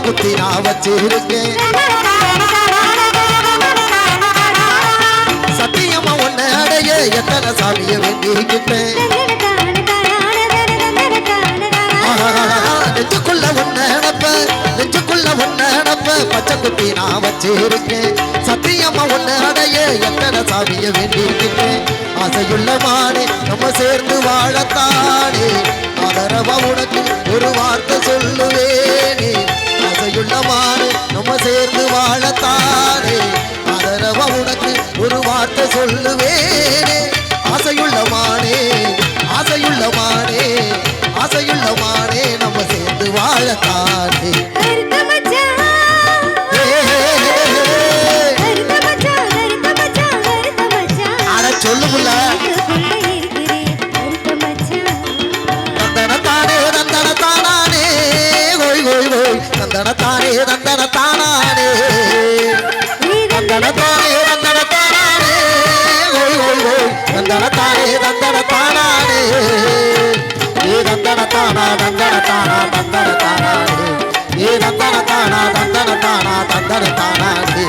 குத்தி நான் வச்சிருக்கேன் சத்தியமா ஒன்ன அடைய எத்தனை சாமிய வேண்டிக்கிட்டேன் நெஞ்சுக்குள்ள ஒன்ன நினப்ப நெஞ்சுக்குள்ள ஒன்ன நினப்ப பச்சை குத்தி நான் வச்சிருக்கேன் சத்தியமா ஒன்ன அடைய எத்தனை சாமிய வேண்டிக்கிட்டேன் ஆசையுள்ள மானே நம்ம சேர்ந்து வாழத்தானே ஆதரவா உனக்கு ஒரு வார்த்தை சொல்லுவேனே ஆசையுள்ள மானே நம்ம சேர்ந்து வாழத்தானே ஆதரவா உனக்கு ஒரு வார்த்தை சொல்லுவேனே ஆசையுள்ள மானே ஆசையுள்ள மானே ஆசையுள்ள மானே நம்ம சேர்ந்து வாழத்தானே சொல்லுக்குள்ள தந்தனத்தானே தந்தனத்தானே கோய் கோய் கோய் தந்தனத்தானே தந்தனத்தானே தந்தனத்தானே தந்தனத்தானே கோய் கோய் கோய் தந்தனத்தானே தந்தனத்தானே ஏ தந்தனத்தானா தந்தனத்தானா தந்தனத்தானே ஏ தந்தனத்தானா தந்தனத்தானா தந்தனத்தானே